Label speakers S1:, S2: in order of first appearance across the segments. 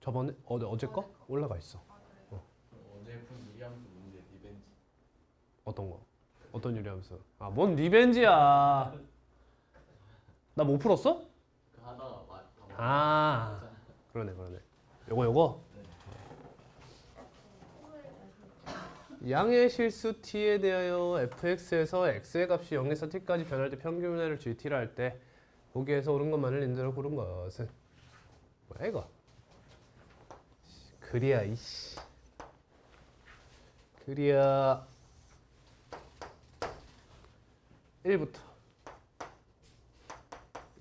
S1: 저번에 어제 거 올라가 있어.
S2: 어제 푼 유리함수 문제 리벤지.
S1: 어떤 거? 어떤 유리함수? 아, 뭔 리벤지야? 나 못 풀었어?
S2: 그 하다가
S1: 아, 그러네. 요거. 양의 실수 t에 대하여 fx에서 x의 값이 0에서 t까지 변할 때 평균 변화를 gt라 할 때 보기에서 옳은 것만을 인대로 고른 것은 뭐야 이거? 그리야 이씨. 그리야 1부터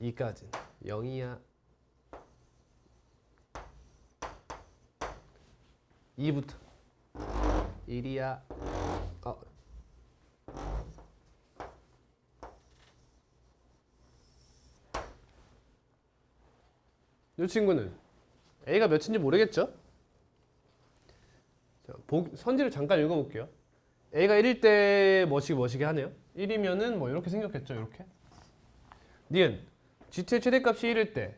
S1: 2까지 0이야. 2부터 1이야. 이 친구는 A가 몇인지 모르겠죠? 자, 선지를 잠깐 읽어볼게요. A가 1일 때 뭐시기 하네요. 1이면은 뭐 이렇게 생겼겠죠, 이렇게. 니은 GT의 최대값이 1일 때,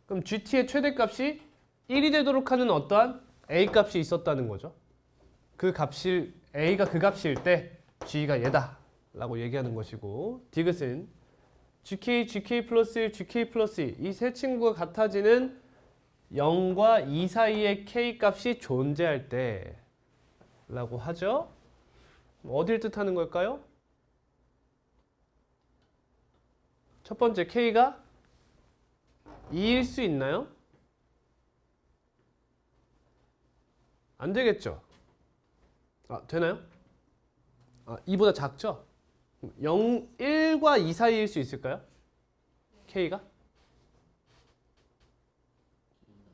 S1: 그럼 GT의 최대값이 1이 되도록 하는 어떠한 A 값이 있었다는 거죠. 그 값이 A가 그 값일 때 G가 얘다 라고 얘기하는 것이고, 디귿은 GK 플러스 1, GK 플러스 2 이 세 친구가 같아지는 0과 2 사이의 K 값이 존재할 때 라고 하죠. 어딜 뜻하는 걸까요? 첫 번째 K가 2일 수 있나요? 안 되겠죠. 되나요? 2보다 작죠? 0, 1과 2 사이일 수 있을까요? K가?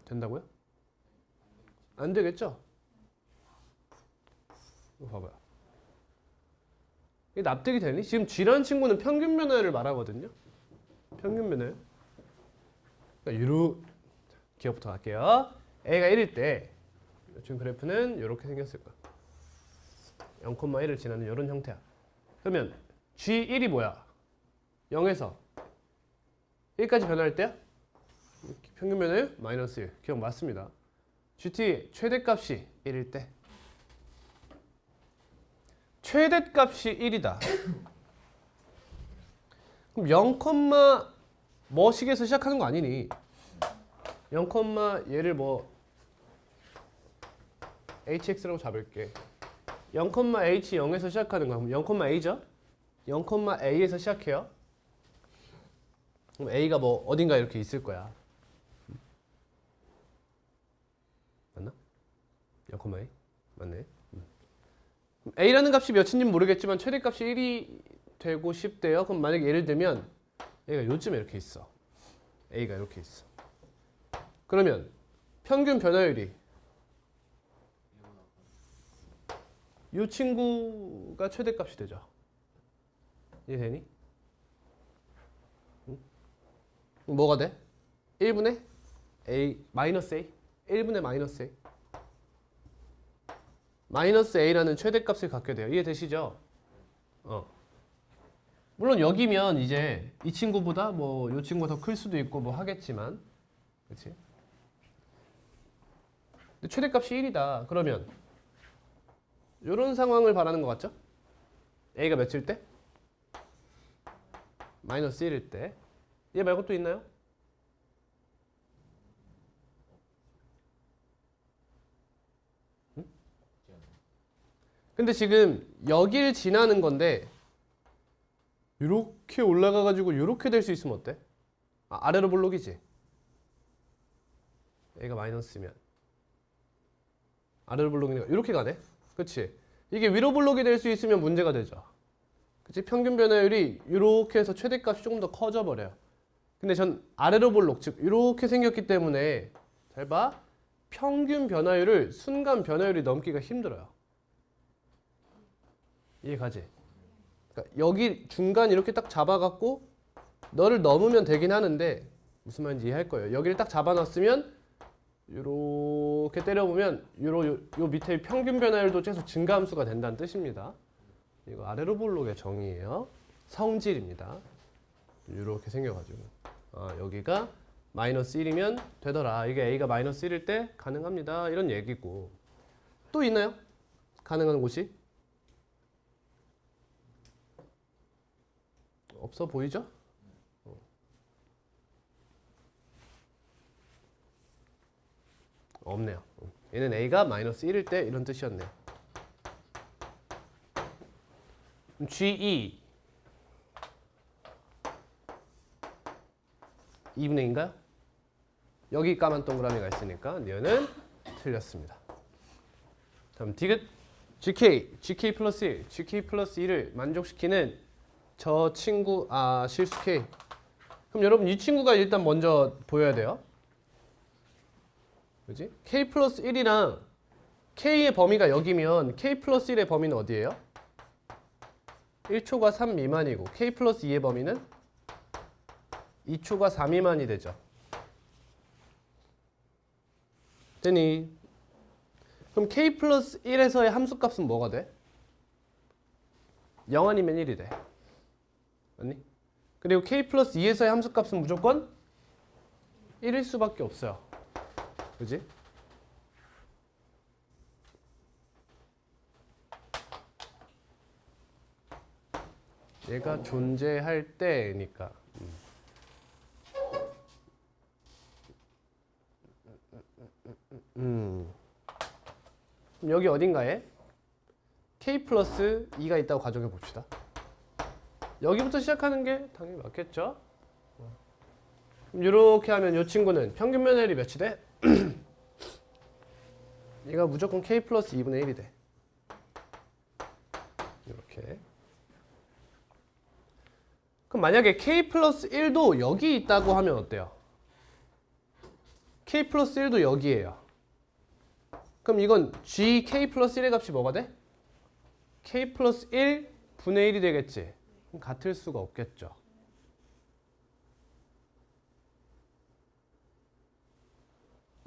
S1: 된다고요? 안 되겠죠? 이거 봐봐요. 이게 납득이 되니? 지금 G라는 친구는 평균 변화를 말하거든요. 평균 변화요. 그러니까 기억부터 갈게요. A가 1일 때 지금 그래프는 이렇게 생겼을 거야. 0,1을 지나는 이런 형태야. 그러면 G1이 뭐야? 0에서 1까지 변화할 때야? 평균 변화율 마이너스 1. 기억 맞습니다. GT 최대값이 1일 때 최대값이 1이다. 그럼 0, 뭐식에서 시작하는 거 아니니? 0, 얘를 뭐 hx라고 잡을게. 0,h 0에서 시작하는 거. 그럼 0,a죠? 0,a에서 시작해요. 그럼 a가 뭐 어딘가 이렇게 있을 거야. 맞나? 0,a? 맞네. a라는 값이 몇인지 모르겠지만 최대값이 1이 되고 싶대요. 그럼 만약에 예를 들면 얘가 요쯤에 이렇게 있어. a가 이렇게 있어. 그러면 평균 변화율이 이 친구가 최대값이 되죠. 이해되니? 응? 뭐가 돼? 1분의 a 마이너스 a 1분의 마이너스 a 마이너스 a라는 최대값을 갖게 돼요. 이해되시죠? 물론 여기면 이제 이 친구보다 뭐 이 친구가 더 클 수도 있고 뭐 하겠지만, 그렇지? 근데 최대값이 1이다. 그러면 이런 상황을 바라는 것 같죠? a가 몇일 때? 마이너스 1일 때. 얘 말고 또 있나요? 응? 근데 지금 여길 지나는 건데 이렇게 올라가가지고 이렇게 될 수 있으면 어때? 아래로 볼록이지? 얘가 마이너스면 아래로 볼록이니까 이렇게 가네? 그치? 이게 위로 볼록이 될 수 있으면 문제가 되죠. 그치? 평균 변화율이 이렇게 해서 최대값이 조금 더 커져 버려요. 근데 전 아래로 볼록, 즉 이렇게 생겼기 때문에 잘 봐. 평균 변화율을 순간 변화율이 넘기가 힘들어요. 이해가지? 그러니까 여기 중간 이렇게 딱 잡아갖고 너를 넘으면 되긴 하는데 무슨 말인지 이해할 거예요. 여기를 딱 잡아놨으면 이렇게 때려보면 요 밑에 평균 변화율도 최소 증가함수가 된다는 뜻입니다. 이거 아래로 볼록의 정의예요. 성질입니다. 이렇게 생겨가지고 여기가 마이너스 1이면 되더라. 이게 a가 마이너스 1일 때 가능합니다. 이런 얘기고. 또 있나요? 가능한 곳이? 없어 보이죠? 없네요. 얘는 a가 마이너스 1일 때 이런 뜻이었네요. GE 2분의 2인가요? 여기 까만 동그라미가 있으니까 얘는 틀렸습니다. 다음 디귿 GK 플러스 1, GK 플러스 1을 만족시키는 저 친구 실수 K. 그럼 여러분 이 친구가 일단 먼저 보여야 돼요. 그지? K 플러스 1이랑 K의 범위가 여기면 K 플러스 1의 범위는 어디예요? 1초가 3 미만이고 K 플러스 2의 범위는 2초가 4 미만이 되죠. 되니? 그럼 K 플러스 1에서의 함수값은 뭐가 돼? 0 아니면 1이 돼. 맞니? 그리고 K 플러스 2에서의 함수값은 무조건 1일 수밖에 없어요. 그지? 얘가 존재할 때니까. 그럼 여기 어딘가에 K 플러스 2가 있다고 가정해 봅시다. 여기부터 시작하는 게 당연히 맞겠죠? 그럼 이렇게 하면 이 친구는 평균 면적이 몇이 돼? 얘가 무조건 K 플러스 2분의 1이 돼. 이렇게. 그럼 만약에 K 플러스 1도 여기 있다고 하면 어때요? K 플러스 1도 여기에요. 그럼 이건 GK 플러스 1의 값이 뭐가 돼? K 플러스 1 분의 1이 되겠지. 그럼 같을 수가 없겠죠.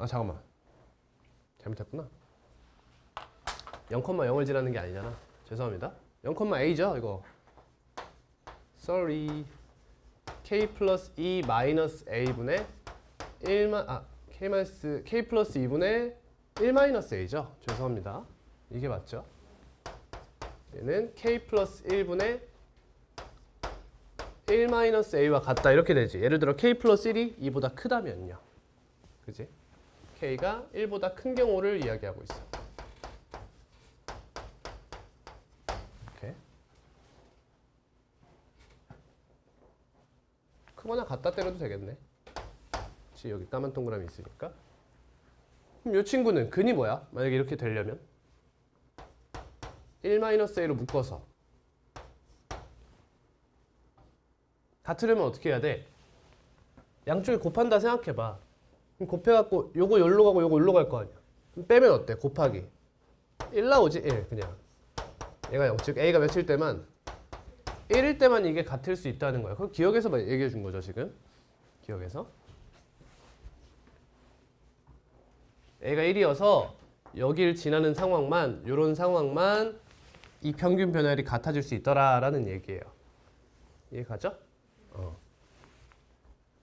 S1: 잠깐만. 잘못했구나. 0,0을 지라는 게 아니잖아. 죄송합니다. 0,a죠 이거. Sorry. K 플러스 2 마이너스 a분의 K 플러스 2분의 1 마이너스 a죠. 죄송합니다. 이게 맞죠? 얘는 K 플러스 1분의 1 마이너스 a와 같다 이렇게 되지. 예를 들어 K 플러스 1이 2보다 크다면요. 그지? K가 1보다 큰 경우를 이야기하고 있어. 이렇게. 크거나 같다 때려도 되겠네. 그치? 여기 까만 동그라미 있으니까. 그럼 이 친구는 근이 뭐야? 만약에 이렇게 되려면 1-a로 묶어서 같으려면 어떻게 해야 돼? 양쪽에 곱한다 생각해봐. 그럼 곱해갖고 요거 여기로 가고 요거 여기로 갈 거 아니야. 그럼 빼면 어때? 곱하기 1 나오지? 1 그냥. 얘가 0, 즉 a가 몇일 때만 1일 때만 이게 같을 수 있다는 거야. 그거 기억해서 얘기해 준 거죠 지금. 기억해서. a가 1이어서 여기를 지나는 상황만 요런 상황만 이 평균 변화율이 같아질 수 있더라라는 얘기예요. 이해가죠?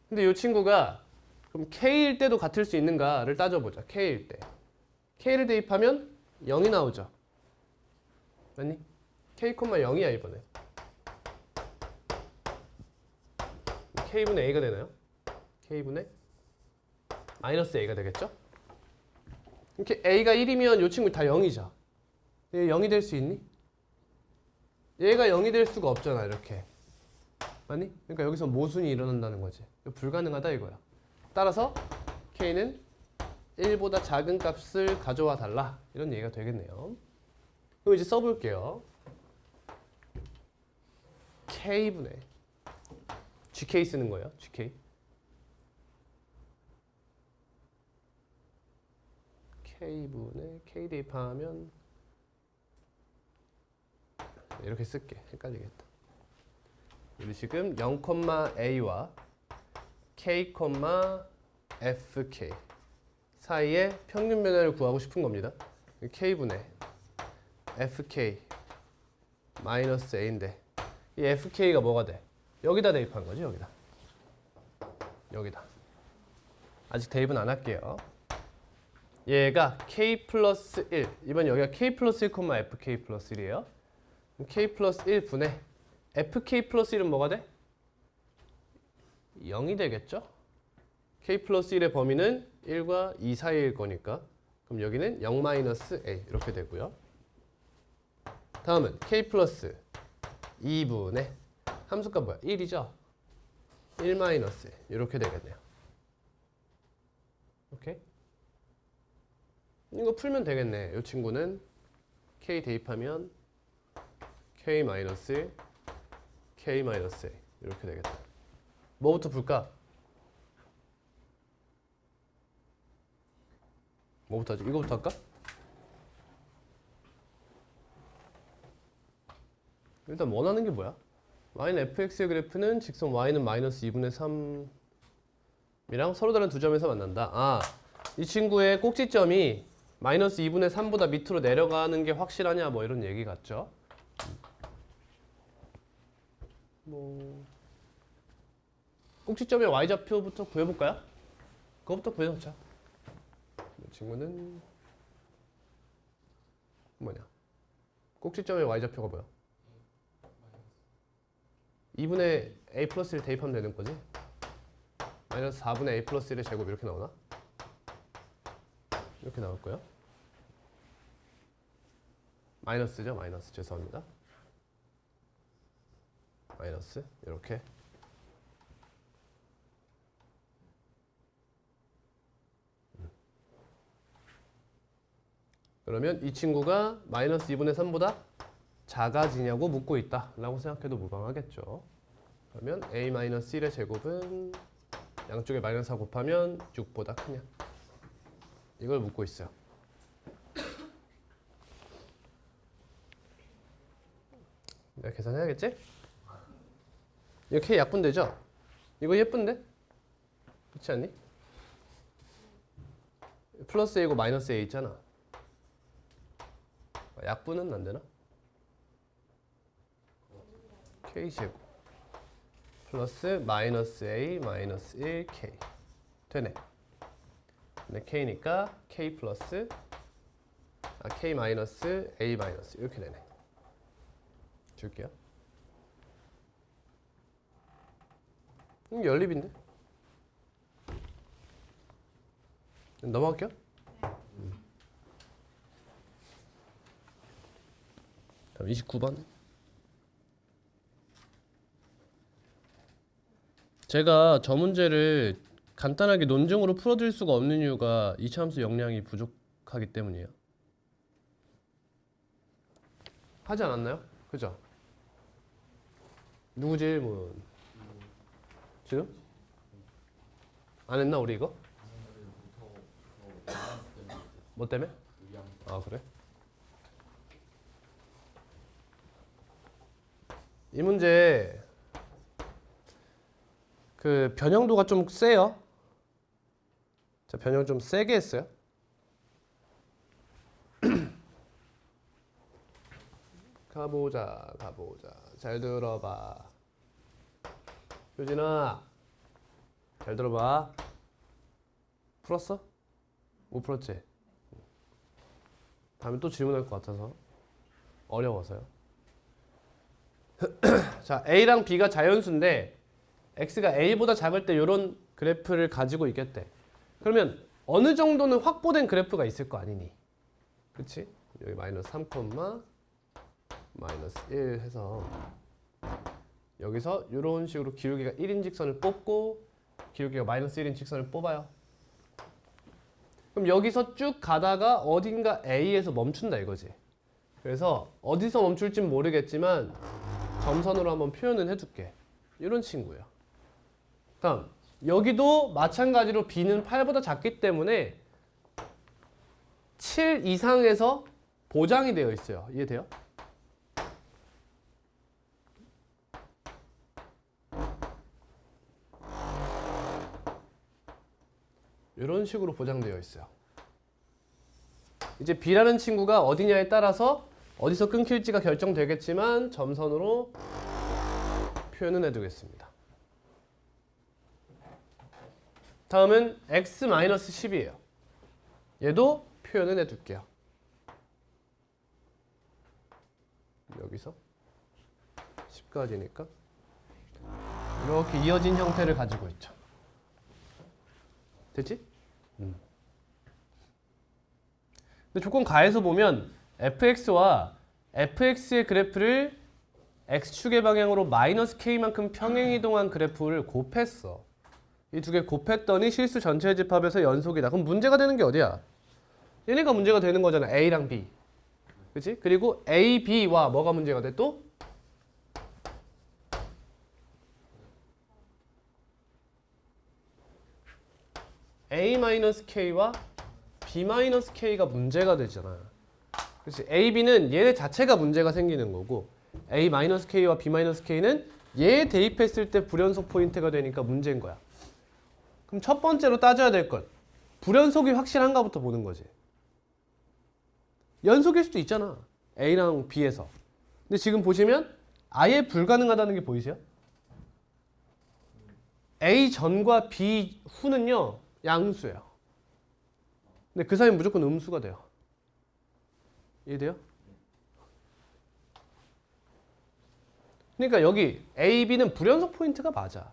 S1: 근데 이 친구가 그럼 K일 때도 같을 수 있는가를 따져보자. K일 때. K를 대입하면 0이 나오죠. 맞니? K, 0이야 이번에. K분의 A가 되나요? K분의 마이너스 A가 되겠죠? 이렇게 A가 1이면 이 친구 다 0이죠. 얘 0이 될 수 있니? 얘가 0이 될 수가 없잖아 이렇게. 맞니? 그러니까 여기서 모순이 일어난다는 거지. 불가능하다 이거야. 따라서 K는 1보다 작은 값을 가져와 달라. 이런 얘기가 되겠네요. 그럼 이제 써볼게요. K분의 GK 쓰는 거예요. GK. K분의 K 대입하면 이렇게 쓸게. 헷갈리겠다. 우리 지금 0,a와 k, fk 사이에 평균 변화를 구하고 싶은 겁니다. k분의 fk 마이너스 a인데 이 fk가 뭐가 돼? 여기다 대입한 거지 여기다. 여기다. 아직 대입은 안 할게요. 얘가 k 플러스 1. 이번 여기가 k 플러스 1, fk 플러스 1이에요. k 플러스 1 분의 fk 플러스 1은 뭐가 돼? 0이 되겠죠? k 플러스 1의 범위는 1과 2 사이일 거니까 그럼 여기는 0 마이너스 a 이렇게 되고요. 다음은 k 플러스 2분의 함수값 뭐야? 1이죠? 1 마이너스 a 이렇게 되겠네요. 오케이? 이거 풀면 되겠네. 이 친구는 k 대입하면 k 마이너스 k 마이너스 a 이렇게 되겠다. 뭐부터 풀까? 뭐부터 하지? 이거부터 할까? 일단 원하는 게 뭐야? y는 fx의 그래프는 직선 y는 마이너스 2분의 3이랑 서로 다른 두 점에서 만난다. 이 친구의 꼭지점이 마이너스 2분의 3보다 밑으로 내려가는 게 확실하냐 뭐 이런 얘기 같죠? 뭐 꼭지점의 y좌표부터 구해볼까요? 그거부터 구해놓자. 이 친구는 뭐냐? 꼭지점의 y좌표가 뭐야? 2분의 a 플러스 1 대입하면 되는 거지? 마이너스 4분의 a 플러스 1의 제곱 이렇게 나오나? 이렇게 나올 거예요. 마이너스죠? 마이너스. 죄송합니다. 마이너스 이렇게. 그러면 이 친구가 마이너스 2분의 3보다 작아지냐고 묻고 있다 라고 생각해도 무방하겠죠. 그러면 a-1의 제곱은 양쪽에 마이너스 4 곱하면 6보다 크냐 이걸 묻고 있어요. 내가 계산해야겠지? 이거 k 약분되죠? 이거 예쁜데? 그렇지 않니? 플러스 a고 마이너스 a 있잖아. 약분은 안 되나? k제곱 플러스 마이너스 a 마이너스 1k 되네. 근데 k니까 k 플러스 k 마이너스 a 마이너스 이렇게 되네. 줄게요. 연립인데? 넘어갈게요. 다음 29번. 제가 저 문제를 간단하게 논증으로 풀어드릴 수가 없는 이유가 이차함수 역량이 부족하기 때문이에요. 하지 않았나요? 그죠? 누구 질문? 지금? 안 했나 우리 이거? 뭐 때문에? 아 그래? 이 문제 그 변형도가 좀 세요. 자, 변형 좀 세게 했어요. 가보자. 잘 들어봐. 효진아, 잘 들어봐. 풀었어? 못 풀었지? 다음에 또 질문할 것 같아서 어려워서요. 자, A랑 B가 자연수인데 X가 A보다 작을 때 이런 그래프를 가지고 있겠대. 그러면 어느 정도는 확보된 그래프가 있을 거 아니니? 그치? 여기 마이너스 3, 마이너스 1 해서 여기서 이런 식으로 기울기가 1인 직선을 뽑고 기울기가 마이너스 1인 직선을 뽑아요. 그럼 여기서 쭉 가다가 어딘가 A에서 멈춘다 이거지. 그래서 어디서 멈출진 모르겠지만 점선으로 한번 표현은 해줄게. 이런 친구예요. 다음 여기도 마찬가지로 B는 8보다 작기 때문에 7 이상에서 보장이 되어 있어요. 이해돼요? 이런 식으로 보장되어 있어요. 이제 B라는 친구가 어디냐에 따라서 어디서 끊길지가 결정되겠지만 점선으로 표현은 해두겠습니다. 다음은 x-10이에요. 얘도 표현을 해둘게요. 여기서 10까지니까 이렇게 이어진 형태를 가지고 있죠. 됐지? 근데 조건 가에서 보면 fx와 fx의 그래프를 x축의 방향으로 마이너스 k만큼 평행이동한 그래프를 곱했어. 이 두 개 곱했더니 실수 전체 집합에서 연속이다. 그럼 문제가 되는 게 어디야? 얘네가 문제가 되는 거잖아. a랑 b. 그치? 그리고 a, b와 뭐가 문제가 돼 또? a-k와 b-k가 문제가 되잖아. 그치? a, b는 얘네 자체가 문제가 생기는 거고 a-k와 b-k는 얘 대입했을 때 불연속 포인트가 되니까 문제인 거야. 그럼 첫 번째로 따져야 될 것. 불연속이 확실한가부터 보는 거지. 연속일 수도 있잖아. A랑 B에서. 근데 지금 보시면 아예 불가능하다는 게 보이세요? A 전과 B 후는요. 양수예요. 근데 그 사이는 무조건 음수가 돼요. 이해돼요? 그러니까 여기 A, B는 불연속 포인트가 맞아.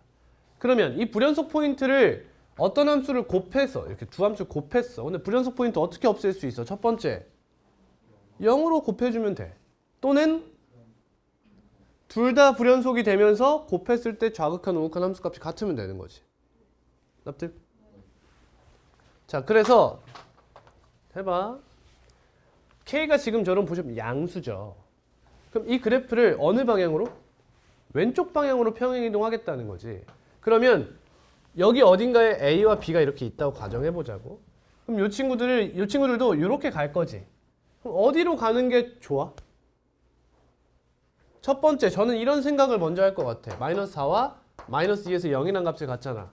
S1: 그러면 이 불연속 포인트를 어떤 함수를 곱해서 이렇게 두 함수를 곱했어. 근데 불연속 포인트 어떻게 없앨 수 있어? 첫 번째 0으로 곱해주면 돼. 또는 둘 다 불연속이 되면서 곱했을 때 좌극한 우극한 함수값이 같으면 되는 거지. 납득? 자, 그래서 해봐. K가 지금 저런 보시면 양수죠. 그럼 이 그래프를 어느 방향으로? 왼쪽 방향으로 평행이동하겠다는 거지. 그러면 여기 어딘가에 A와 B가 이렇게 있다고 가정해보자고. 그럼 이 친구들도 이렇게 갈 거지. 그럼 어디로 가는 게 좋아? 첫 번째, 저는 이런 생각을 먼저 할 것 같아. 마이너스 4와 마이너스 2에서 0이란 값을 갖잖아.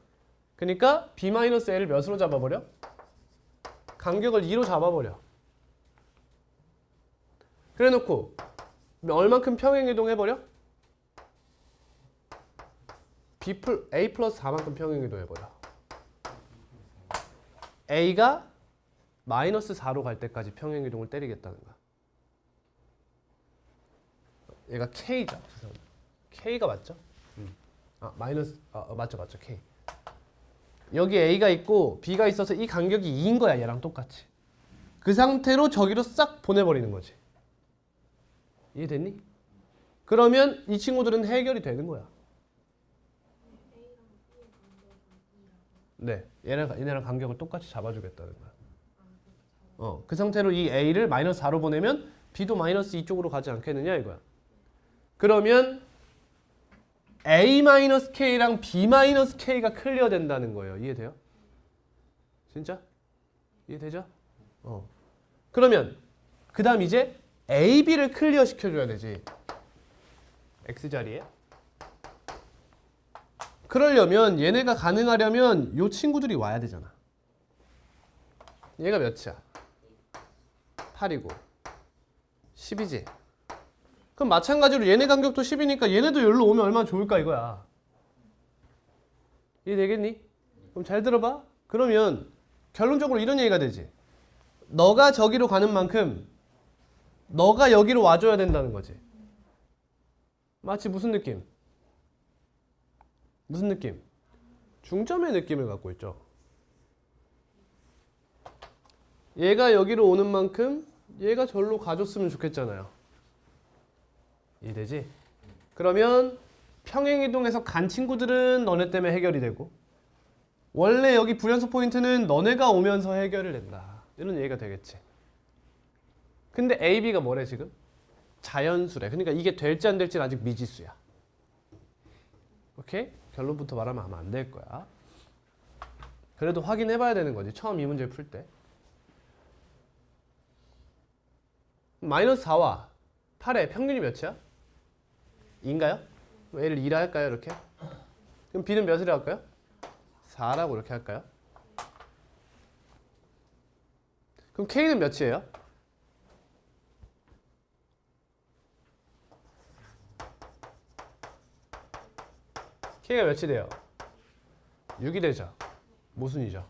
S1: 그러니까 B-L을 몇으로 잡아버려? 간격을 2로 잡아버려. 그래 놓고 얼만큼 평행이동해버려? A 플러스 4만큼 평행이동해버려. A가 마이너스 4로 갈 때까지 평행이동을 때리겠다는 거야. 얘가 K죠. K가 맞죠? 맞죠. K. 여기 A가 있고 B가 있어서 이 간격이 2인 거야. 얘랑 똑같이. 그 상태로 저기로 싹 보내버리는 거지. 이해됐니? 그러면 이 친구들은 해결이 되는 거야. 네, 얘네랑 간격을 똑같이 잡아주겠다는 거야. 그 상태로 이 A를 마이너스 4로 보내면 B도 마이너스 2쪽으로 가지 않겠느냐 이거야. 그러면 A-K랑 B-K가 클리어 된다는 거예요. 이해돼요? 진짜? 이해되죠? 그러면 그 다음 이제 A, B를 클리어 시켜줘야 되지. X자리에. 그러려면 얘네가 가능하려면 요 친구들이 와야 되잖아. 얘가 몇이야? 8이고 10이지. 그럼 마찬가지로 얘네 간격도 10이니까 얘네도 여기로 오면 얼마나 좋을까 이거야. 이해되겠니? 그럼 잘 들어봐. 그러면 결론적으로 이런 얘기가 되지. 너가 저기로 가는 만큼 너가 여기로 와줘야 된다는 거지. 마치 무슨 느낌? 무슨 느낌? 중점의 느낌을 갖고 있죠. 얘가 여기로 오는 만큼 얘가 절로 가줬으면 좋겠잖아요. 이해되지? 그러면 평행이동에서 간 친구들은 너네 때문에 해결이 되고 원래 여기 불연속 포인트는 너네가 오면서 해결을 된다. 이런 얘기가 되겠지. 근데 A, B가 뭐래 지금? 자연수래. 그러니까 이게 될지 안 될지는 아직 미지수야. 오케이? 결론부터 말하면 아마 안 될 거야. 그래도 확인해봐야 되는 거지. 처음 이 문제를 풀 때. 마이너스 4와 8의 평균이 몇이야? 2인가요? A를 2라 할까요? 이렇게? 그럼 B는 몇이라 할까요? 4라고 이렇게 할까요? 그럼 K는 몇이에요? K가 몇이 돼요? 6이 되죠. 모순이죠.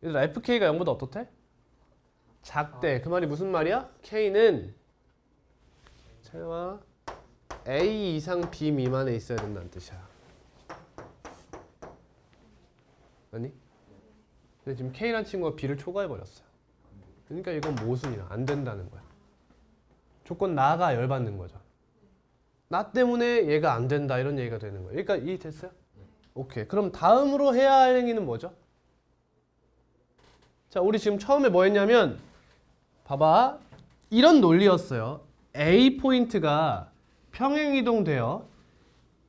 S1: 얘들아 FK가 0보다 어떻대? 작대. 그 말이 무슨 말이야? K는 자 A 이상 B 미만에 있어야 된다는 뜻이야. 아니? 근데 지금 K란 친구가 B를 초과해버렸어요. 그러니까 이건 모순이야. 안 된다는 거야. 조건 나가 열받는 거죠. 나 때문에 얘가 안 된다 이런 얘기가 되는 거예요. 그러니까 이해됐어요? 오케이. 그럼 다음으로 해야 할 행위는 뭐죠? 자, 우리 지금 처음에 뭐 했냐면 봐봐. 이런 논리였어요. A 포인트가 평행이동되어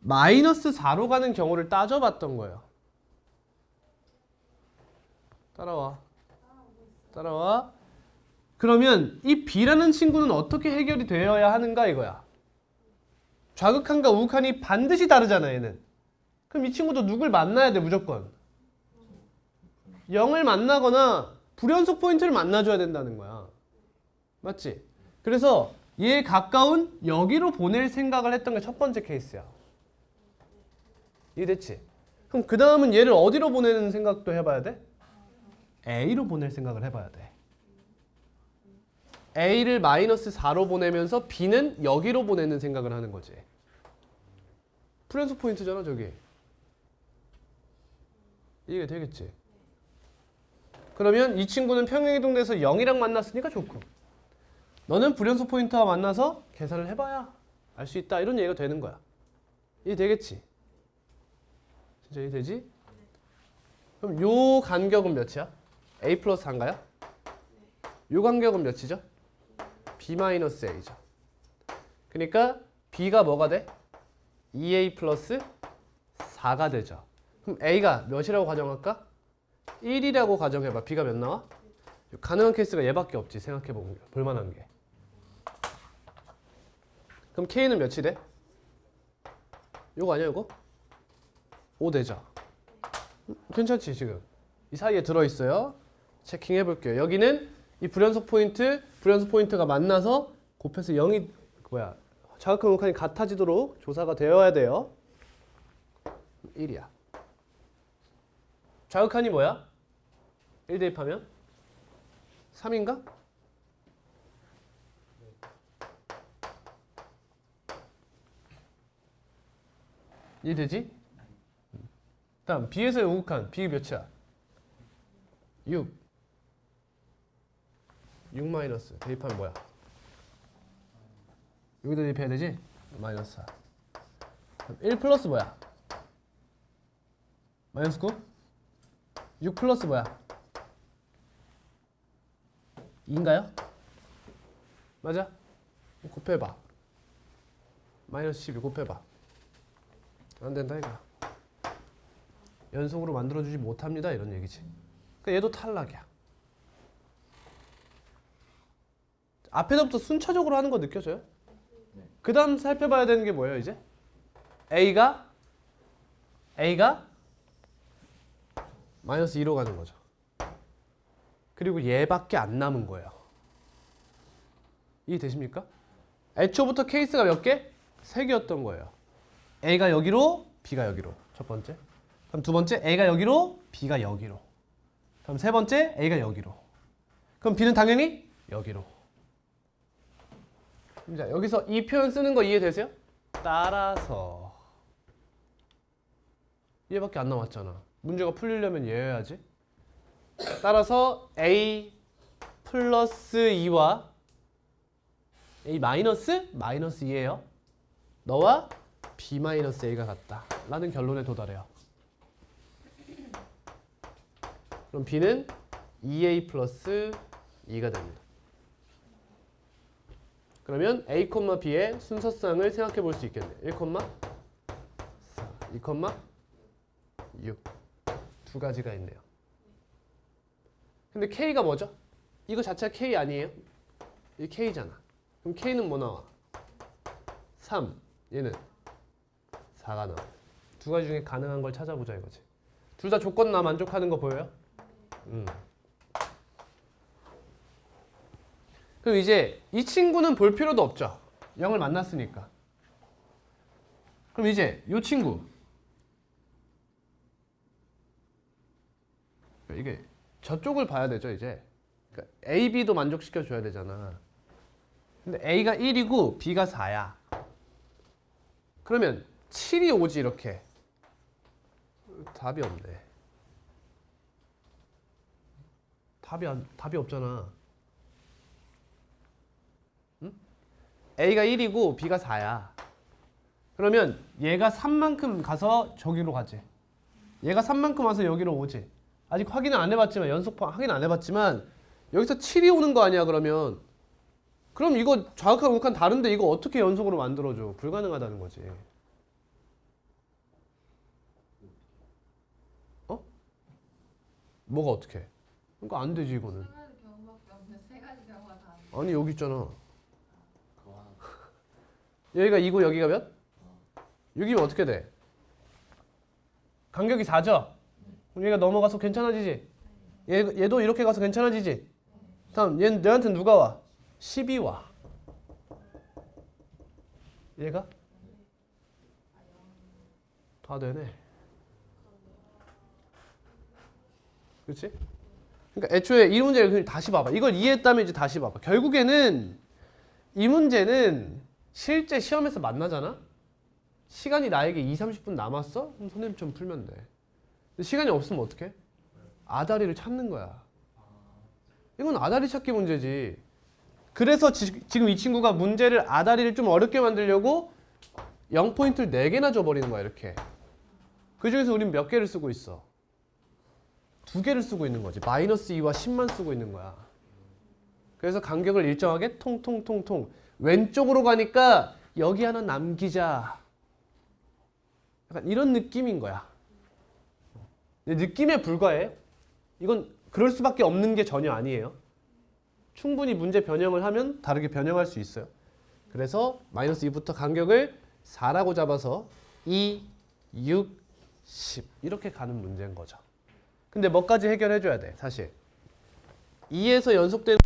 S1: 마이너스 4로 가는 경우를 따져봤던 거예요. 따라와. 따라와. 그러면 이 B라는 친구는 어떻게 해결이 되어야 하는가 이거야. 좌극한과 우극한이 반드시 다르잖아 얘는. 그럼 이 친구도 누굴 만나야 돼 무조건. 0을 만나거나 불연속 포인트를 만나줘야 된다는 거야. 맞지? 그래서 얘에 가까운 여기로 보낼 생각을 했던 게 첫 번째 케이스야. 이해됐지? 그럼 그 다음은 얘를 어디로 보내는 생각도 해봐야 돼? A로 보낼 생각을 해봐야 돼. A를 마이너스 4로 보내면서 B는 여기로 보내는 생각을 하는 거지. 불연속 포인트잖아 저기. 이게 되겠지? 그러면 이 친구는 평행이동돼서 0이랑 만났으니까 좋고 너는 불연속 포인트와 만나서 계산을 해봐야 알 수 있다 이런 얘기가 되는 거야. 이해 되겠지? 진짜 이해 되지? 그럼 요 간격은 몇이야? A 플러스 4인가요? 요 간격은 몇이죠? B 마이너스 A죠. 그러니까 B가 뭐가 돼? 2A 플러스 4가 되죠. 그럼 A가 몇이라고 가정할까? 1이라고 가정해봐. B가 몇 나와? 가능한 케이스가 얘밖에 없지. 생각해보면 볼만한 게. 그럼 K는 몇이 돼? 요거 아니야 요거? 5 되죠. 괜찮지 지금? 이 사이에 들어있어요. 체킹해볼게요. 여기는 이 불연속 포인트가 만나서 곱해서 0이 뭐야 좌극한 우극한이 같아지도록 조사가 되어야 돼요. 1이야. 좌극한이 뭐야? 1 대입하면 3인가? 이해되지? 다음 B에서의 우극한 B 몇이야? 6 마이너스 대입하면 뭐야? 여기다 대입해야 되지? 마이너스 4 1 플러스 뭐야? 마이너스 9 6 플러스 뭐야? 2인가요? 맞아? 곱해봐. 마이너스 12 곱해봐. 안 된다 이거야. 연속으로 만들어주지 못합니다 이런 얘기지. 그러니까 얘도 탈락이야. 앞에서부터 순차적으로 하는 거 느껴져요? 그 다음 살펴봐야 되는 게 뭐예요 이제? A가 마이너스 2로 가는 거죠. 그리고 얘밖에 안 남은 거예요. 이해되십니까? 애초부터 케이스가 몇 개? 3개였던 거예요. A가 여기로, B가 여기로. 첫 번째. 그럼 두 번째, A가 여기로, B가 여기로. 그럼 세 번째, A가 여기로. 그럼 B는 당연히 여기로. 자, 여기서 이 표현 쓰는 거 이해되세요? 따라서. 얘밖에 안 남았잖아. 문제가 풀리려면 얘여야지. 따라서 A 플러스 2와 A 마이너스 2예요. 너와 B 마이너스 A가 같다. 라는 결론에 도달해요. 그럼 B는 2A 플러스 2가 됩니다. 그러면 A, B의 순서쌍을 생각해 볼 수 있겠네요. 1, 4, 2, 6. 두 가지가 있네요. 근데 K가 뭐죠? 이거 자체가 K 아니에요? 이게 K잖아. 그럼 K는 뭐 나와? 3. 얘는 4가 나와. 두 가지 중에 가능한 걸 찾아보자 이거지. 둘 다 조건 나 만족하는 거 보여요? 그럼 이제 이 친구는 볼 필요도 없죠. 0을 만났으니까. 그럼 이제 이 친구 이게 저쪽을 봐야 되죠 이제. 그러니까 A, B도 만족시켜 줘야 되잖아. 근데 A가 1이고 B가 4야. 그러면 7이 오지 이렇게. 답이 없네. 답이 없잖아. 응? A가 1이고 B가 4야. 그러면 얘가 3만큼 가서 저기로 가지. 얘가 3만큼 와서 여기로 오지. 아직 확인은 안 해봤지만 연속 확인 안 해봤지만 여기서 7이 오는 거 아니야 그러면. 그럼 이거 좌극한 우극한 다른데 이거 어떻게 연속으로 만들어줘? 불가능하다는 거지. 어? 뭐가 어떻게? 그러니까 안 되지 이거는.
S3: 세 가지 경우밖에 없는데 세 가지 경우가 다 안 돼.
S1: 아니 여기 있잖아.
S2: 그거 하나.
S1: 여기가 2고 여기가 몇? 6이면 어떻게 돼? 간격이 4죠? 그럼 얘가 넘어가서 괜찮아지지? 얘도 이렇게 가서 괜찮아지지? 다음 얘는 너한테 누가 와? 10이 와. 얘가? 다 되네. 그렇지? 그러니까 애초에 이 문제를 그냥 다시 봐봐. 이걸 이해했다면 이제 다시 봐봐. 결국에는 이 문제는 실제 시험에서 만나잖아? 시간이 나에게 30분 남았어? 그럼 선생님처럼 풀면 돼. 근데 시간이 없으면 어떡해? 아다리를 찾는 거야. 이건 아다리 찾기 문제지. 그래서 지금 이 친구가 문제를 아다리를 좀 어렵게 만들려고 0포인트를 4개나 줘버리는 거야 이렇게. 그 중에서 우린 몇 개를 쓰고 있어? 2개를 쓰고 있는 거지. 마이너스 2와 10만 쓰고 있는 거야. 그래서 간격을 일정하게 통통통통 왼쪽으로 가니까 여기 하나 남기자. 약간 이런 느낌인 거야. 느낌에 불과해. 이건 그럴 수밖에 없는 게 전혀 아니에요. 충분히 문제 변형을 하면 다르게 변형할 수 있어요. 그래서 마이너스 2부터 간격을 4라고 잡아서 2, 6, 10 이렇게 가는 문제인 거죠. 근데 뭐까지 해결해 줘야 돼 사실. 2에서 연속되는